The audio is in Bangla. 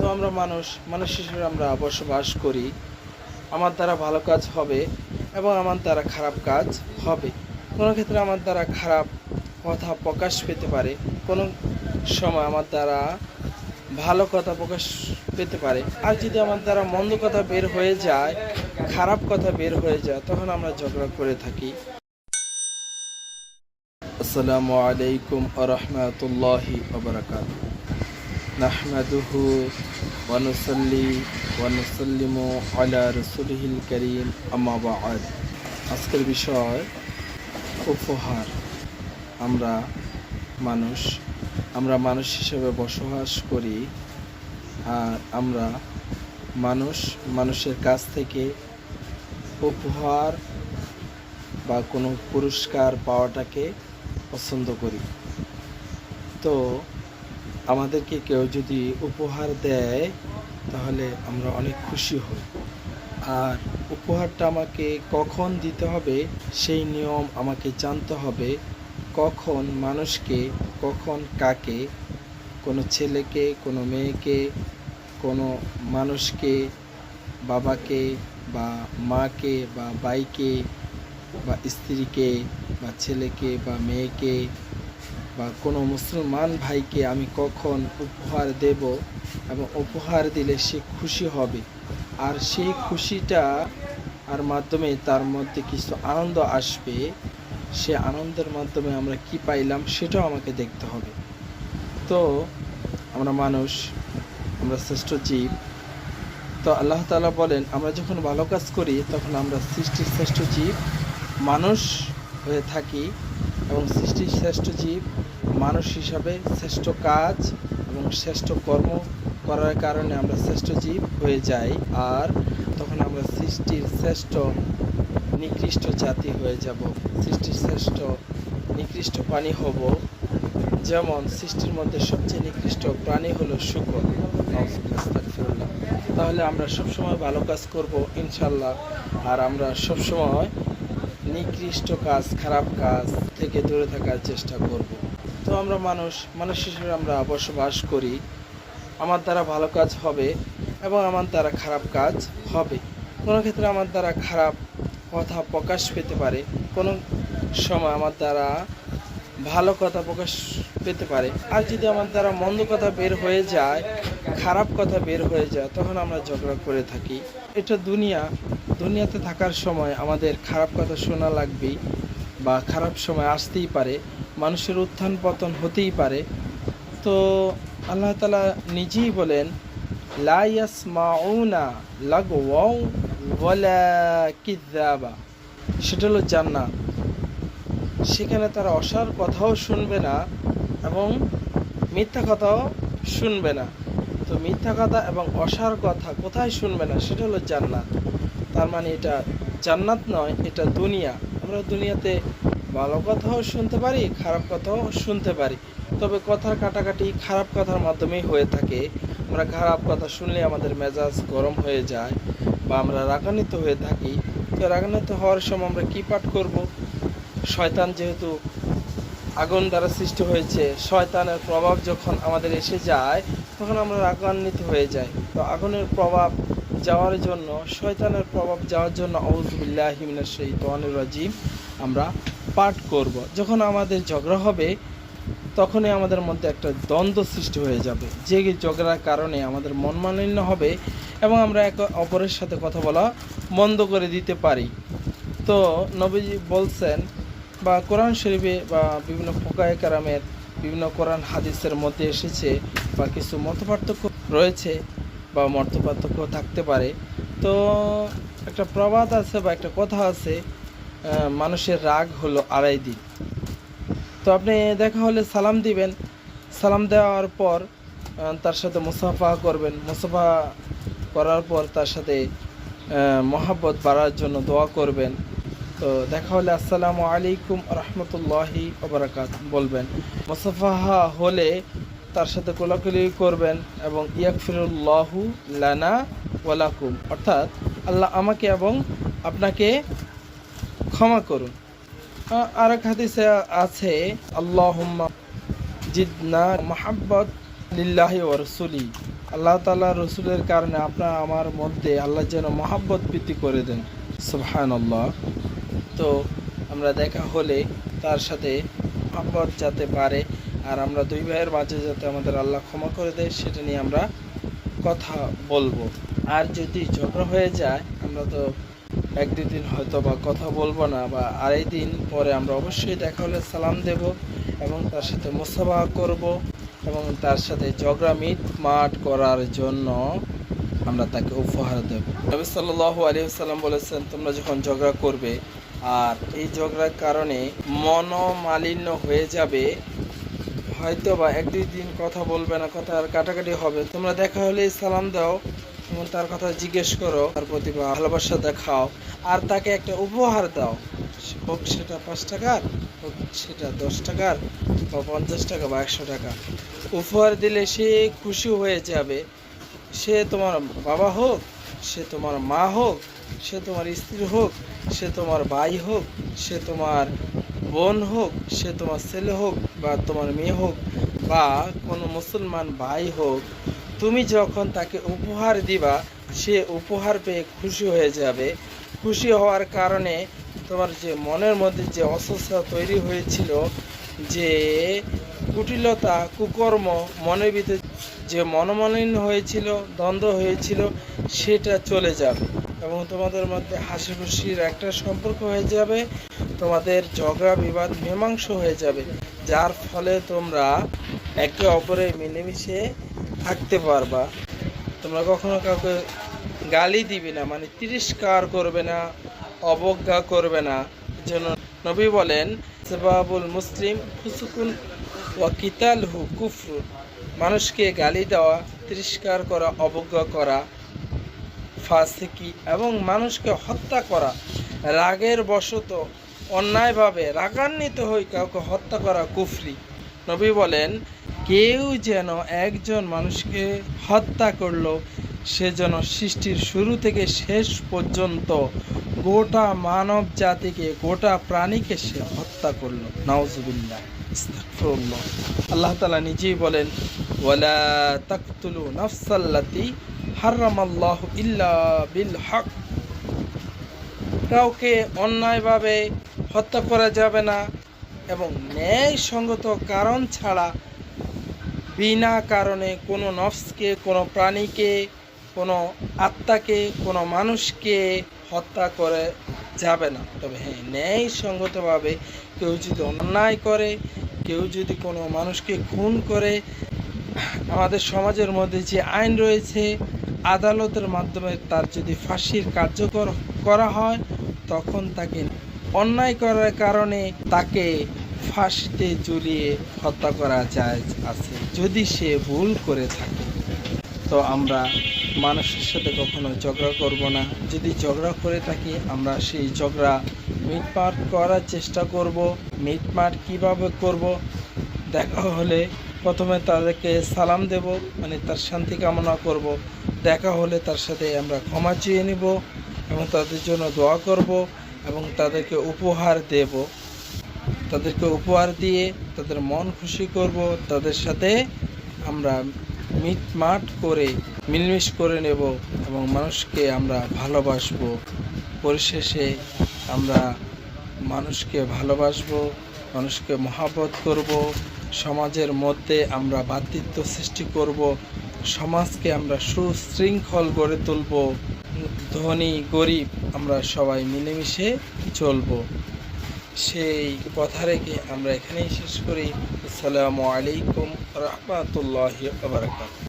তো আমরা মানুষ হিসেবে আমরা বসবাস করি। আমার দ্বারা ভালো কাজ হবে এবং আমার দ্বারা খারাপ কাজ হবে। কোনো ক্ষেত্রে আমার দ্বারা খারাপ কথা প্রকাশ পেতে পারে, কোনো সময় আমার দ্বারা ভালো কথা প্রকাশ পেতে পারে। আর যদি আমার দ্বারা মন্দ কথা বের হয়ে যায়, খারাপ কথা বের হয়ে যায়, তখন আমরা ঝগড়া করে থাকি। আসসালামু আলাইকুম ওয়া রাহমাতুল্লাহি ওয়া বারাকাতুহু। নাহমাদুহু ওয়া নুসাল্লি ওয়া নুসাল্লিমু আলা রাসূলিহিল কারীম, আম্মা বা'দ। আজকের বিষয় উপহার। আমরা মানুষ হিসেবে বসবাস করি, আর আমরা মানুষের কাছ থেকে উপহার বা কোনো পুরস্কার পাওয়াটাকে পছন্দ করি। তো আমাদেরকে কেউ যদি উপহার দেয় তাহলে আমরা অনেক খুশি হই। আর উপহারটা আমাকে কখন দিতে হবে সেই নিয়ম আমাকে জানতে হবে। কখন মানুষকে, কখন কাকে, কোনো ছেলেকে, কোনো মেয়েকে, কোনো মানুষকে, বাবাকে বা মাকে বা ভাইকে বা স্ত্রীকে বা ছেলেকে বা মেয়েকে বা কোনো মুসলমান ভাইকে আমি কখন উপহার দেব, এবং উপহার দিলে সে খুশি হবে। আর সেই খুশিটা আর মাধ্যমে তার মধ্যে কিছু আনন্দ আসবে। সে আনন্দের মাধ্যমে আমরা কি পাইলাম সেটাও আমাকে দেখতে হবে। তো আমরা শ্রেষ্ঠ জীব। তো আল্লাহ তাআলা বলেন, আমরা যখন ভালো কাজ করি তখন আমরা সৃষ্টির শ্রেষ্ঠ জীব মানুষ হয়ে থাকি, এবং সৃষ্টির শ্রেষ্ঠ জীব মানুষ হিসাবে শ্রেষ্ঠ কাজ এবং শ্রেষ্ঠ কর্ম করার কারণে আমরা শ্রেষ্ঠ জীব হয়ে যাই। আর তখন আমরা সৃষ্টির শ্রেষ্ঠ নিকৃষ্ট জাতি হয়ে যাব, সৃষ্টির শ্রেষ্ঠ নিকৃষ্ট প্রাণী হব। যেমন সৃষ্টির মধ্যে সবচেয়ে নিকৃষ্ট প্রাণী হলো শূকর। তাহলে আমরা সবসময় ভালো কাজ করব ইনশাল্লাহ, আর আমরা সবসময় নিকৃষ্ট কাজ, খারাপ কাজ থেকে দূরে থাকার চেষ্টা করব। তো আমরা মানুষ হিসেবে আমরা বসবাস করি। আমার দ্বারা ভালো কাজ হবে এবং আমার দ্বারা খারাপ কাজ হবে। কোনো ক্ষেত্রে আমার দ্বারা খারাপ কথা প্রকাশ পেতে পারে, কোনো সময় আমার দ্বারা ভালো কথা প্রকাশ পেতে পারে। আর যদি আমার দ্বারা মন্দ কথা বের হয়ে যায়, খারাপ কথা বের হয়ে যায়, তখন আমরা ঝগড়া করে থাকি। এটা দুনিয়াতে থাকার সময় আমাদের খারাপ কথা শোনা লাগবেই, বা খারাপ সময় আসতেই পারে, মানুষের উত্থান পতন হতেই পারে। তো আল্লাহ তাআলা নিজেই বলেন, লা ইয়াসমাউনা লাগওয়াও ওয়ালা কিযাবা। সেটা হলো জান্নাত। সেখানে তারা অসার কথাও শুনবে না এবং মিথ্যা কথাও শুনবে না। তো মিথ্যা কথা এবং অসার কথা কোথায় শুনবে না, সেটা হলো জান্নাত। তার মানে এটা জান্নাত নয়, এটা দুনিয়া। আমরা দুনিয়াতে ভালো কথাও শুনতে পারি, খারাপ কথাও শুনতে পারি, তবে কথার কাটাকাটি খারাপ কথার মাধ্যমেই হয়ে থাকে। আমরা খারাপ কথা শুনলে আমাদের মেজাজ গরম হয়ে যায় বা আমরা রাগান্বিত হয়ে থাকি। তো রাগান্বিত হওয়ার সময় আমরা কী পাঠ করব? শয়তান যেহেতু আগুন দ্বারা সৃষ্টি হয়েছে, শয়তানের প্রভাব যখন আমাদের এসে যায় তখন আমরা রাগান্বিত হয়ে যাই। তো আগুনের প্রভাব যাওয়ার জন্য, শয়তানের প্রভাব যাওয়ার জন্য আউযু বিল্লাহি মিনাশ শাইতানির রাজিম আমরা পাঠ করব। যখন আমাদের ঝগড়া হবে তখনই আমাদের মধ্যে একটা দ্বন্দ্ব সৃষ্টি হয়ে যাবে, যে ঝগড়ার কারণে আমাদের মনোমালিন্য হবে এবং আমরা একে অপরের সাথে কথা বলা বন্ধ করে দিতে পারি। তো নবীজি বলছেন, বা কোরআন শরীফে বা বিভিন্ন ফুকায়ে কেরামের বিভিন্ন কোরআন হাদিসের মধ্যে এসেছে, বা কিছু মতপার্থক্য রয়েছে বা মতপার্থক্য থাকতে পারে। তো একটা প্রবাদ আছে বা একটা কথা আছে, মানুষের রাগ হলো 2.5 দিন। তো আপনি দেখা হলে সালাম দিবেন, সালাম দেওয়ার পর তার সাথে মুসাফা করবেন, মুসাফা করার পর তার সাথে মহাব্বত বাড়ার জন্য দোয়া করবেন। তো দেখা হলে আসসালামু আলাইকুম রহমতুল্লাহি ওয়া বারাকাতুহু বলবেন। মুসাফাহা হলে তার সাথে কোলাকুলি করবেন এবং ইয়াগফিরুল্লাহু লানা ওয়া লাকুম, অর্থাৎ আল্লাহ আমাকে এবং আপনাকে ক্ষমা করুন। আর এক হাদিসে আছে, আল্লাহুম্মা জিদনা মাহাব্বাত লিল্লাহি ওয়া রাসূলি, আল্লাহ তাআলা রসুলের কারণে আপনার আমার মধ্যে আল্লাহ যেন মহাব্বত বৃদ্ধি করে দেন। সুবহানাল্লাহ। তো আমরা দেখা হলে তার সাথে মহাব্বত যাতে বাড়ে, আর আমরা দুই ভাইয়ের মাঝে যাতে আমাদের আল্লাহ ক্ষমা করে দেয়, সেটা নিয়ে আমরা কথা বলবো। আর যদি ঝগড়া হয়ে যায়, আমরা তো এক দুই দিন হয়তো বা কথা বলবো না, বা আড়াই দিন পরে আমরা অবশ্যই দেখা হলে সালাম দেব এবং তার সাথে মুসাফাহা করব এবং তার সাথে ঝগড়া মিটমাট করার জন্য আমরা তাকে উপহার দেব। নবী সাল্লাল্লাহু আলাইহি ওয়াসাল্লাম বলেছেন, তোমরা যখন ঝগড়া করবে আর এই ঝগড়ার কারণে মনোমালিন্য হয়ে যাবে, হয়তো বা এক দুই দিন কথা বলবে না, কথা আর কাটাকাটি হবে, তোমরা দেখা হলে সালাম দাও এবং তার কথা জিজ্ঞেস করো, তার প্রতি ভালোবাসা দেখাও, আর তাকে একটা উপহার দাও, হোক সেটা 5 টাকার, হোক সেটা 10 টাকার, বা 50 টাকা বা 100 টাকা। উপহার দিলে সে খুশি হয়ে যাবে। সে তোমার বাবা হোক, সে তোমার মা হোক, সে তোমার স্ত্রী হোক, সে তোমার ভাই হোক, সে তোমার বোন হোক, সে তোমার ছেলে হোক বা তোমার মেয়ে হোক, বা কোনো মুসলমান ভাই হোক, তুমি যখন তাকে উপহার দিবা, সে উপহার পেয়ে খুশি হয়ে যাবে। খুশি হওয়ার কারণে তোমার যে মনের মধ্যে যে অস্বস্থতা তৈরি হয়েছিল, যে কুটিলতা কুকর্ম মনের ভিতরে যে মনোমালিন্য হয়েছিল, দ্বন্দ্ব হয়েছিল, সেটা চলে যাবে এবং তোমাদের মধ্যে হাসি খুশির একটা সম্পর্ক হয়ে যাবে। তোমাদের ঝগড়া বিবাদ মীমাংসা হয়ে যাবে, যার ফলে তোমরা একে অপরে মিলেমিশে থাকতে পারবা। তোমরা কখনো কাউকে গালি দিবে না, মানে তিরস্কার করবে না, অবজ্ঞা করবে না। যেন নবী বলেন, সাবাবুল মুসলিম ফুসুকুন ওয়া কিতালহু কুফর। মানুষকে গালি দেওয়া, তিরস্কার করা, অবজ্ঞা করা ফাসিকি, এবং মানুষকে হত্যা করা, রাগের বশত অন্যায়ভাবে রাগান্বিত হয়ে কাউকে হত্যা করা কুফরি। নবী বলেন, কেউ যেন একজন মানুষকে হত্যা করলো, সে যেন সৃষ্টির শুরু থেকে শেষ পর্যন্ত গোটা মানব জাতিকে, গোটা প্রাণীকে সে হত্যা করলো। নাউজুবিল্লাহ, আস্তাগফিরুল্লাহ। আল্লাহ তাআলা নিজেই বলেন, ওয়ালা তাকতুলু নাফসাল্লাতী হারামাল্লাহু ইল্লা বিল হক। কাউকে অন্যায়ভাবে হত্যা করা যাবে না এবং ন্যায়সঙ্গত কারণ ছাড়া বিনা কারণে কোনো নফসকে, কোনো প্রাণীকে, কোনো আত্মাকে, কোনো মানুষকে হত্যা করে যাবে না। তবে হ্যাঁ, ন্যায়সঙ্গতভাবে কেউ যদি অন্যায় করে, কেউ যদি কোনো মানুষকে খুন করে, আমাদের সমাজের মধ্যে যে আইন রয়েছে, আদালতের মাধ্যমে তার যদি ফাঁসির কার্যকর করা হয়, তখন তাকে অন্যায় করার কারণে তাকে ফাঁসিতে ঝুলিয়ে হত্যা করা যায় আছে, যদি সে ভুল করে থাকে। তো আমরা মানুষের সাথে কখনো ঝগড়া করব না। যদি ঝগড়া করে থাকি, আমরা সেই ঝগড়া মিটমাট করার চেষ্টা করব। মিটমাট কিভাবে করব? দেখা হলে প্রথমে তাদেরকে সালাম দেব, মানে তার শান্তি কামনা করব। দেখা হলে তার সাথে আমরা ক্ষমা চেয়ে নেব এবং তাদের জন্য দোয়া করব এবং তাদেরকে উপহার দেব। তাদেরকে উপহার দিয়ে তাদের মন খুশি করব, তাদের সাথে আমরা মিটমাট করে মিলমিশ করে নেব এবং মানুষকে আমরা ভালোবাসবো। পরিশেষে আমরা মানুষকে ভালোবাসবো, মানুষকে মহব্বত করব, সমাজের মধ্যে আমরা ভ্রাতৃত্ব সৃষ্টি করব, সমাজকে আমরা সুশৃঙ্খল গড়ে তুলব, ধনী গরিব আমরা সবাই মিলেমিশে চলব। সেই কথা রেখে আমরা এখানেই শেষ করি। আসসালামু আলাইকুম রাহমাতুল্লাহি ওয়া বারাকাতুহু।